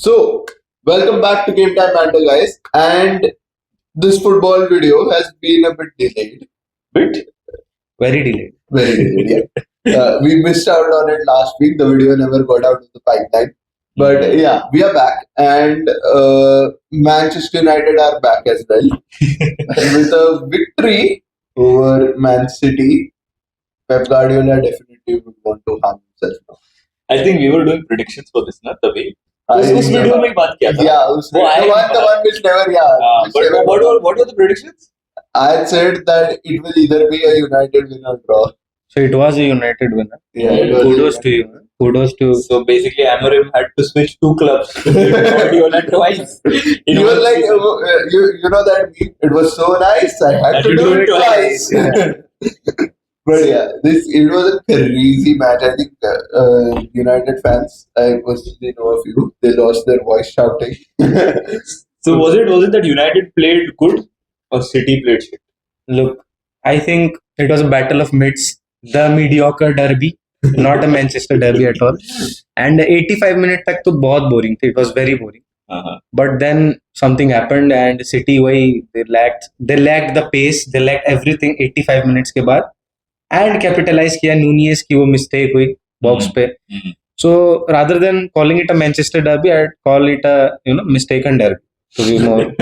So, welcome back to Game Time Banter, guys. And this football video has been a bit delayed. Bit? Very delayed. Very delayed, yeah. We missed out on it last week. The video never got out of the pipeline. But yeah, we are back. And Manchester United are back as well. With a victory over Man City, Pep Guardiola definitely would want to harm himself now. I think we were doing predictions for this, na तभी. I उस video में ही बात किया था. Yeah, वो आया the one which never, but what were the predictions? I said that it will either be a United win or draw. So it was a United winner. Yeah, it was Kudos to you. Kudos to. So basically, Amorim had to switch two clubs. Guardiola twice. He was like, you know that meme? It was so nice. I had to do it twice. But yeah, it was a crazy match. I think United fans, I personally know a few, they lost their voice shouting. So was it that United played good or City played shit? Look, I think it was a battle of mids, the mediocre derby, not a Manchester derby at all. And 85 minutes तक तो बहुत boring थे. It was very boring. But then something happened and City they lacked the pace, they lacked everything 85 minutes के बाद. And capitalize किया Nunez की वो mistake हुई box पे. So rather than calling it a Manchester derby, I'd call it a mistaken derby to be more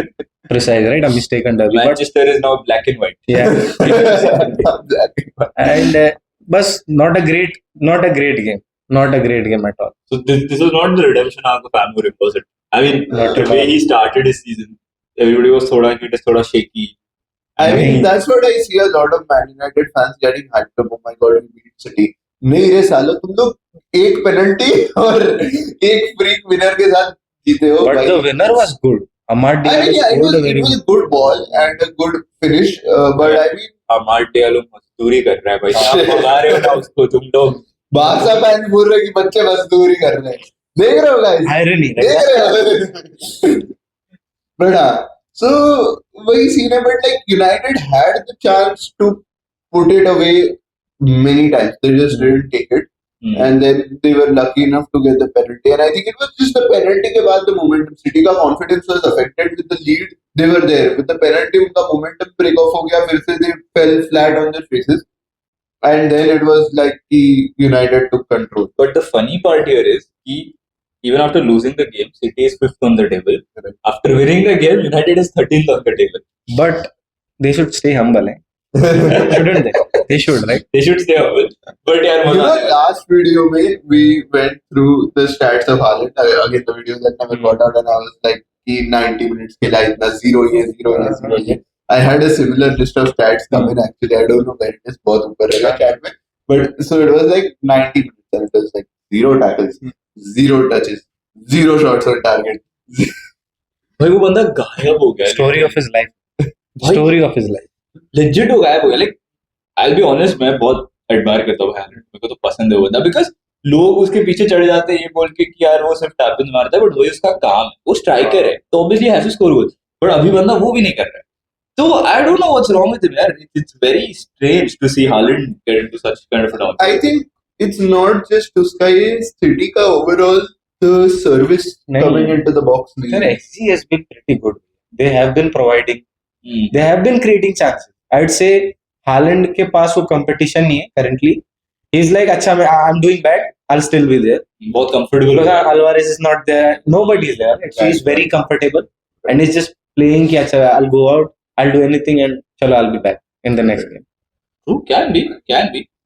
precise, right? A mistaken derby. Manchester is now black and white. Yeah. And but not a great game. Not a great game at all. So this was not the redemption arc of Amorim, was it? I mean, the way he started his season, everybody was thoda shaky. I mean, that's what I see a lot of Man United fans getting hyped up. Oh my God, we beat City. नहीं रे सालो, तुम लोग एक penalty और एक freak winner के साथ जीते हो. But the winner was good. Amad I mean, yeah, it was a good ball and a good finish. But I mean, Amad Diallo मजदूरी कर रहा है भाई. आप बता रहे हो ना उसको तुम लोग. बादशाह फैंस बोल रहे कि बच्चे मजदूरी कर रहे हैं. देख रहे हो guys? Irony, right? देख रहे हो? But so वही scene है. But like United had the chance to put it away many times. They just didn't take it. And then they were lucky enough to get the penalty. And I think it was just the penalty के बाद the momentum. City का confidence was affected with the lead. They were there. With the penalty, उनका momentum break off हो गया. फिर से they fell flat on their faces. And then it was like United took control. But the funny part here is even after losing the game, City is 5th on the table. After winning the game, United is 13th on the table. But they should stay humble, eh? Shouldn't they? They should, right? They should stay humble. But yeah, last video we went through the stats of Haaland. Again, the video that never got out, and I was like, 90 minutes ke liye itna 0 I had a similar list of stats come in actually. I don't know where it is. बहुत ऊपर रहेगा chat में. But so it was like 90 minutes and it was like 0 tackles, 0 touches, 0 shots on target. भाई वो बंदा गायब हो गया. Story of his life. Story of his life. Legit वो गायब हो गया. Like I'll be honest, मैं बहुत admire करता हूँ Haaland. मेरे को तो पसंद है वो बंदा because लोग उसके पीछे चढ़ जाते हैं ये बोल के कि यार वो सिर्फ टैपिंग मारता है, बट वही उसका काम है. वो स्ट्राइकर है तो obviously has to score goals. But अभी बंदा वो भी नहीं कर रहा है. So I don't know what's wrong with him. यार. It's very strange to see Haaland get into such kind of a downfall. I think it's not just उसका ये City का overall the service coming into the box. Sir, XG has been pretty good. They have been providing. They have been creating chances. I would say Haaland के पास वो competition नहीं है currently. He's like, अच्छा I'm doing bad. I'll still be there. बहुत comfortable. Because Alvarez is not there. Nobody is there. He's very comfortable and he's just playing कि अच्छा I'll go out. I'll do anything and chalo I'll be back in the next game. True, can be.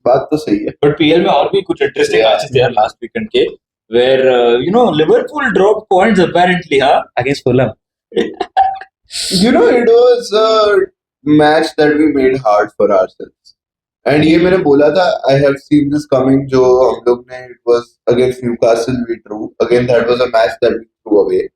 बात तो सही है. But PL में और भी कुछ interesting matches थे यार last weekend के where Liverpool dropped points apparently, against Fulham. It was a match that we made hard for ourselves. And ये मैंने बोला था, I have seen this coming. जो हम लोग ने it was against Newcastle we drew. Again that was a match that we threw away.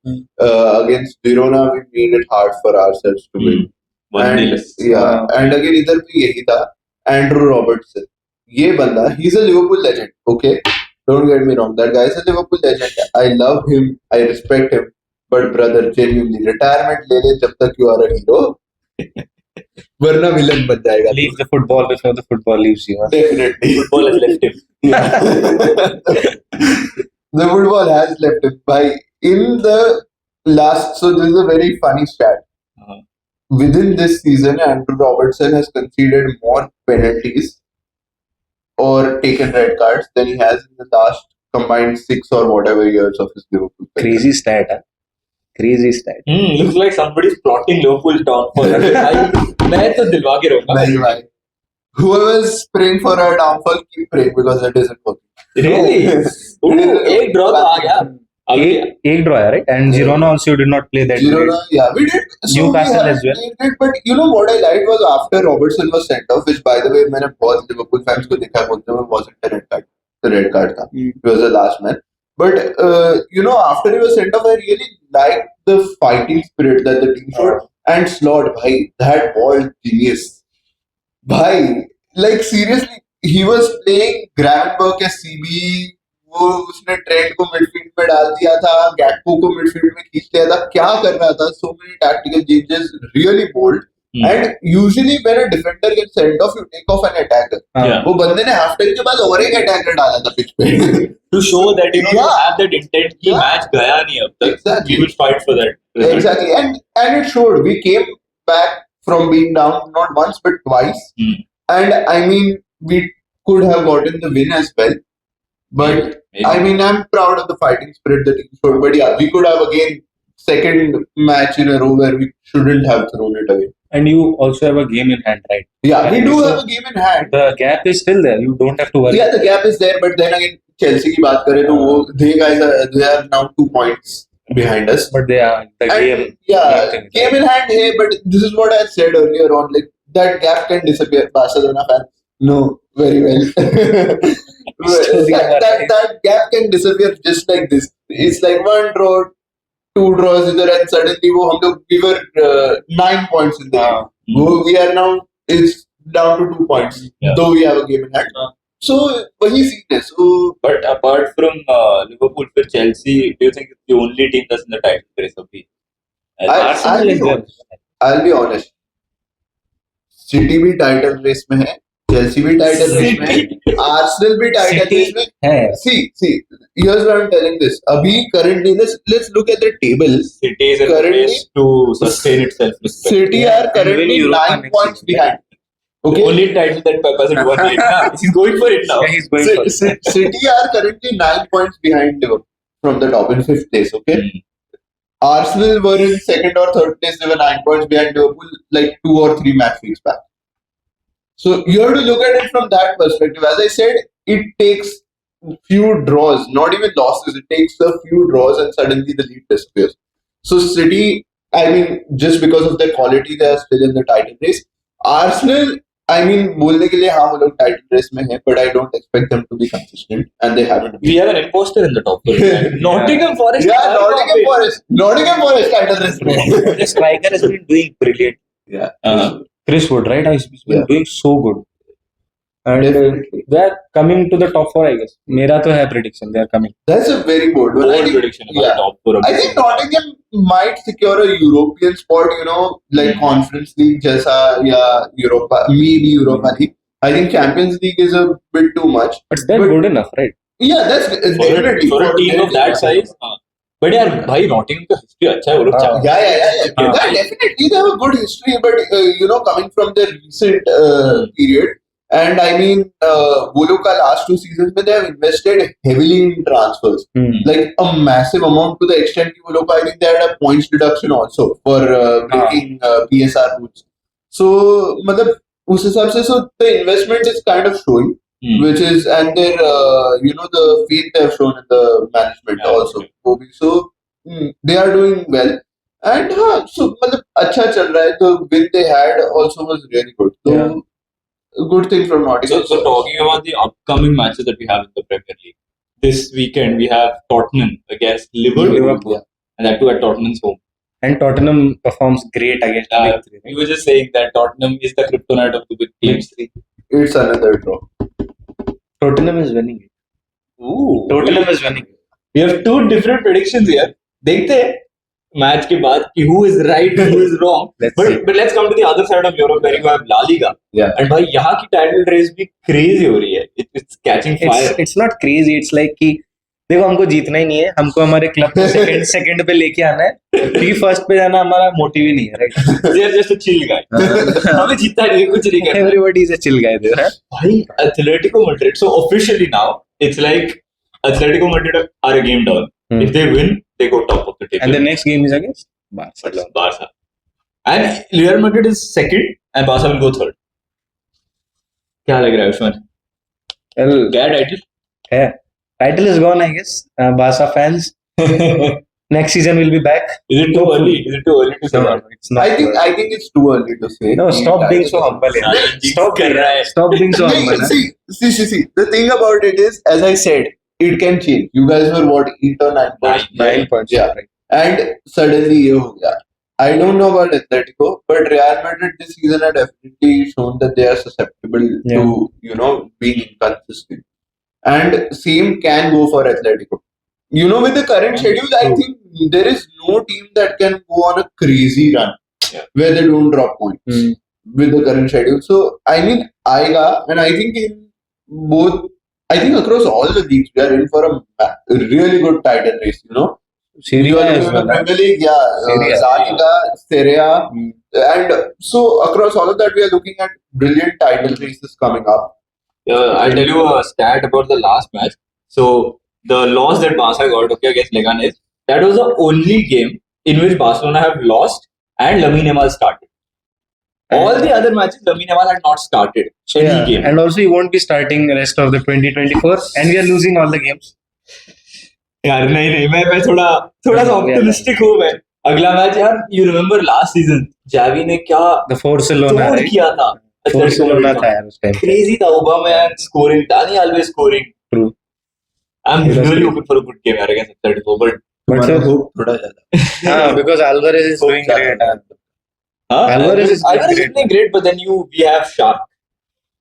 Against Girona we made it hard for ourselves to win. And again इधर भी यही था. Andrew Robertson. ये बंदा, he's a Liverpool legend. Okay, don't get me wrong. That guy is a Liverpool legend. I love him. I respect him. But brother, genuinely, retirement ले ले जब तक you are a hero. वरना villain बन जाएगा. Leave the football before the football leaves you. Definitely. Football has left him. The football has left him. भाई in the last, so this is a very funny stat. Uh-huh. Within this season, Andrew Robertson has conceded more penalties or taken red cards than he has in the last combined 6 or whatever years of his Liverpool career. Crazy stat, huh? Crazy stat. Looks like somebody's plotting Liverpool downfall. मैं तो दिलवा के रहूंगा. Very right. Whoever's praying for our downfall, keep praying because it isn't working. Really? एक draw तो आ गया. एक draw, right? And Girona also did not play that Girona, great. yeah, we did. Newcastle we as well. played it, but you know what I liked was after Robertson was sent off, which by the way, मैंने बहुत Liverpool fans को देखा बोलते हुए wasn't a red card. The red card था. He was the last man. But you know, after he was sent off, I really liked the fighting spirit that the team showed. And Slot, bhai, that ball genius. Bhai, like seriously, he was playing Gravenberch as CB. वो उसने trend को midfield में डाल दिया था, गैक्पो को midfield में खींच लिया था, क्या कर रहा था? So many tactical changes, really bold. And usually when a defender gets sent off, you take off an attacker. Yeah. वो बंदे ने हाफ टाइम के बाद और एक अटैकर डाला था पिच पे. To show that you Yeah. have that intent कि Yeah. मैच गया नहीं अब तक. Exactly. We will fight for that. Exactly, and it showed. We came back from being down not once but twice, and I mean we could have gotten the win as well. But Maybe. I mean I'm proud of the fighting spirit the team showed. But yeah, we could have again second match in a row where we shouldn't have thrown it away. And you also have a game in hand, right? Yeah, we And do so have a game in hand. The gap is still there. You don't have to worry. Yeah, the gap is there, but then again, Chelsea की बात करें तो वो they are now 2 points behind us. But they are the And, game. yeah, game in hand. Hey, but this is what I said earlier on. Like that gap can disappear. Barcelona fans know very well. that gap can disappear just like this. It's like 1 draw, 2 draws either, and suddenly we were 9 points in the game. We are now it's down to 2 points. Yeah. Though we have a game in hand. So वही scene है. So But apart from Liverpool, for Chelsea, do you think it's the only team that's in the title race of the? Arsenal is there. I'll be honest. City भी title race में है, Chelsea भी title race में है, Arsenal भी title City race में. है. See, here's why I'm telling this. अभी currently let's look at the table. City is in the Currently- race to sustain itself. City Yeah, are and currently win Europa 9 next points season. behind. The Okay. only title that Pep hasn't won yet. Nah, he's going for it now. Yeah, he's going for it. City are currently 9 points behind Liverpool from the top in 5th place. Okay. Arsenal were in 2nd or 3rd place. They were 9 points behind Liverpool, like 2 or 3 match weeks back. So you have to look at it from that perspective. As I said, it takes few draws, not even losses. It takes a few draws, and suddenly the lead disappears. So City, I mean, just because of their quality, they are still in the title race. Arsenal, I mean, बोलने के लिए हाँ वो लोग title race में हैं, but I don't expect them to be consistent, and they haven't been. We have an imposter in the top. Nottingham Forest. Yeah, Nottingham Forest title race में. The striker has been doing brilliant. Yeah. Chris Wood, right? He's been Yeah. doing so good. And Definitely. they are coming to the top 4, I guess. मेरा तो है prediction. They are coming. That's a very bold one. I Bold think, prediction about yeah. top 4. I think Nottingham might secure a European spot, you know, like Conference League जैसा या Europa, maybe Europa League. I think Champions League is a bit too much. But they're good enough, right? Yeah, that's definitely for a team of that size. But यार भाई Nottingham का history अच्छा है वो लोग चाहते Yeah. Definitely, they have a good history, but you know, coming from their recent period, and I mean, वो लोग का last 2 seasons में they have invested heavily in transfers, like a massive amount to the extent कि वो लोग का I think they had a points deduction also for breaking PSR rules. So मतलब उस हिसाब से so the investment is kind of showing. Which is and their you know the faith they have shown in the management Yeah, also. So they are doing well, and so मतलब अच्छा चल रहा है. The win they had also was really good. So a good thing from Nottingham. So talking about the upcoming matches that we have in the Premier League, this weekend we have Tottenham against Liverpool, Yeah. and that too at Tottenham's home. And Tottenham performs great against the big three. We were just saying that Tottenham is the kryptonite of the big teams. It's another draw. Tottenham is winning it. Ooh, Tottenham is winning it. We have 2 different predictions here. देखते हैं match के बाद कि who is right, who is wrong. Let's see. But let's come to the other side of Europe where you have La Liga. Yeah. And भाई यहाँ की title race भी crazy हो रही है. It's catching fire. It's not crazy. It's like कि देखो हमको जीतना ही नहीं है, हमको हमारे क्लब को सेकंड पे लेके आना है, क्योंकि फर्स्ट पे जाना हमारा मोटिव ही नहीं है, right? They are just a chill guy. हमें जीतना नहीं है, कुछ नहीं करना है। Everybody is a chill guy there, huh? भाई Atletico Madrid, so officially now it's like Atletico Madrid are a game down. If they win, they go top of the table. And the next game is against Barcelona. Barca. And Real Madrid is second and Barca will go third. क्या लग रहा है Usman? Well, क्या title? है. Title is gone, I guess. Barca fans, next season will be back. Is it too early? Is it too early to say No, that? it's not. I think it's too early to say. No, stop being so humble. यार. Stop कर रहा है. Stop being so humble. huh? See. The thing about it is, as I said, it can change. You guys were what 8 or 9 points. 9 points. Yeah. And suddenly ये हो गया. I don't know about Atletico, but Real Madrid this season have definitely shown that they are susceptible to being inconsistent. And same can go for Atletico. With the current schedule, I think there is no team that can go on a crazy run where they don't drop points with the current schedule. So I mean, and I think across all the leagues we are in for a really good title race. Serie You A are as looking well, at huh? Premier League, Serie A. La Liga, Serie A, and so across all of that we are looking at brilliant title races coming up. I'll tell you a stat about the last match. So the loss that Barca got against Leganes, that was the only game in which Barcelona have lost and Lamine Yamal started. All the other matches, Lamine Yamal had not started any game. And also he won't be starting the rest of the 2024, and we are losing all the games. यार नहीं मैं थोड़ा सा optimistic हूँ मैं. अगला match यार, you remember last season Xavi ने क्या The Barcelona, तोड़ right? किया था. Barcelona था यार उस time. Crazy था. Aubameyang scoring, Dani Alves scoring. True. I'm It was really great. hoping for a good game यार against Atletico, but But हमारा hope थोड़ा ज्यादा. because Alvarez is doing great. Alvarez is great. playing great, but then we have Shark.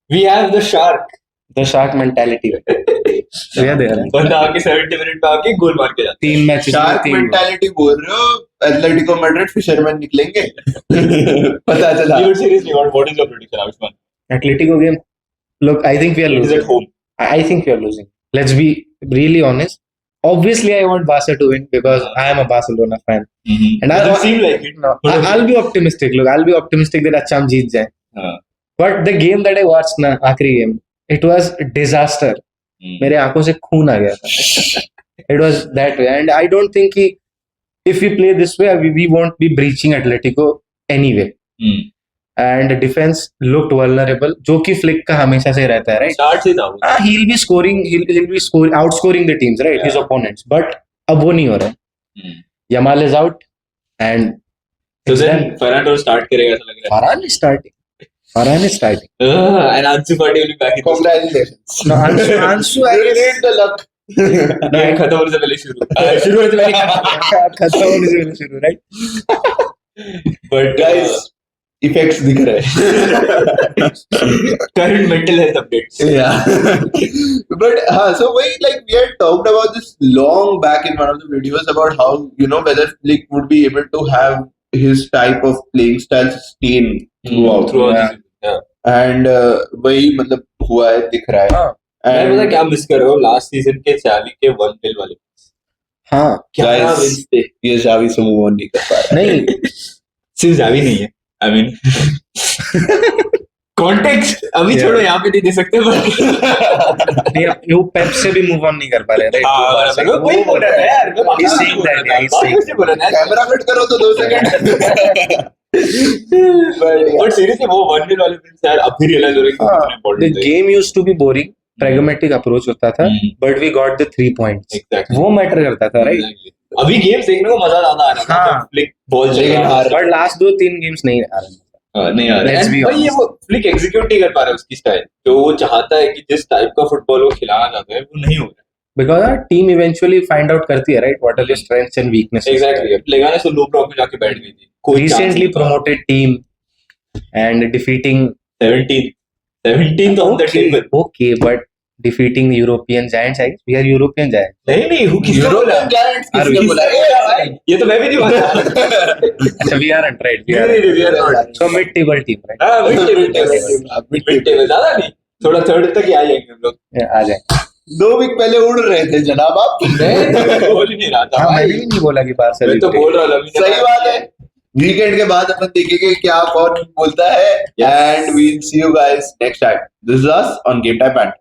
We have the Shark. The shark mentality. We are there. बंदा आके 70 minute पे आके गोल मार के जाता 3 मैचेस में शार्क 3 मेंटालिटी बोल रहे हो, एथलेटिको मैड्रिड फिशरमैन निकलेंगे. पता चला. है. Seriously, what is your prediction, Ayushman? Atletico game. Look, I think we are It is losing. at home. I think we are losing. Let's be really honest. Obviously, I want Barca to win because I am a Barcelona fan. And Doesn't seem like it. No, I'll be optimistic. Look, I'll be optimistic that अच्छा हम जीत जाएं. But the game that I watched ना आखिरी game, it was disaster. मेरे आंखों से खून आ गया था. It was that way, and I don't think if we play this way, we won't be breaching Atletico anyway. And defense looked vulnerable, जो कि Flick का हमेशा से रहता है, right? Start से था वो. He'll be scoring, outscoring the teams, right? His opponents. But अब वो नहीं हो रहा है. Yamal is out, and So then Ferran Torres start करेगा ऐसा लग रहा है. Varane is starting. And Ansu Fati will be back in the Congratulations. No, Ansu, I You guess. need the luck. game खत्म होने से पहले शुरू होने से पहले खत्म होने से पहले शुरू, right? But Guys, effects दिख रहे हैं. current mental health updates. Yeah. But so we had talked about this long back in one of the videos about how whether Flick would be able to have his type of playing style sustain throughout. Throughout the season. Yeah. And वही मतलब हुआ है, दिख रहा है. मैं पता क्या मिस कर रहा हूँ लास्ट सीजन के चावी के 1 बिल वाले. हाँ. क्या Guys, wins थे. ये जावी से मूव ऑन नहीं कर पा रहा. नहीं. सिर्फ जावी नहीं है. I mean कॉन्टेक्स्ट अभी छोड़ो, यहाँ पे नहीं दे सकते नहीं, वो पेप से भी मूव ऑन नहीं कर पा रहे, हाँ, वही बोल रहा है यार. He's saying that, yeah, he's saying that. Camera fit करो तो 2 सेकंड. But seriously वो 1 बिल वाले फिल्म यार अभी रियलाइज हो रहा है कि कितना The important है. game used to be boring, pragmatic approach होता था, but we got the 3 points. Exactly. वो मैटर करता था, right? Exactly. अभी गेम्स देखने को मजा ज्यादा आ रहा है. हाँ. फ्लिक बॉल चल रहा है. But last 2-3 games नहीं आ रहे. नहीं आ रहा है. Let's be भाई ये वो फ्लिक एग्जीक्यूट नहीं कर पा रहा है उसकी स्टाइल जो वो चाहता है कि जिस टाइप का फुटबॉल वो खिलाना चाहता है वो नहीं हो रहा है. Because our team eventually find out करती है, right? What are the strengths and weaknesses? Exactly. लेगाने से लो ब्लॉक में जाके बैठ गई थी. कोई Recently promoted team and defeating 17th on the table. Okay, but defeating the European giants, I guess. We are European giants. नहीं किसने बोला? यूरोपियन जायंट्स Are किसने we- बोला? ये तो मैं भी नहीं मानता. अच्छा, we aren't, right? We नहीं, are. we are not. So mid-table team, right? हाँ, mid table ज्यादा नहीं. थोड़ा थर्ड तक ही आ जाएंगे हम लोग. Yeah, आ जाए. 2 वीक पहले उड़ रहे थे जनाब आप। मैं तो बोल ही नहीं रहा था हाँ मैं भाई, भी नहीं बोला कि बार्सा मैं तो जीतेगी। बोल रहा था अभी सही बात है। वीकेंड के बाद अपन देखेंगे क्या कौन बोलता है, Yes. And we'll see you guys next time. This is us on game time.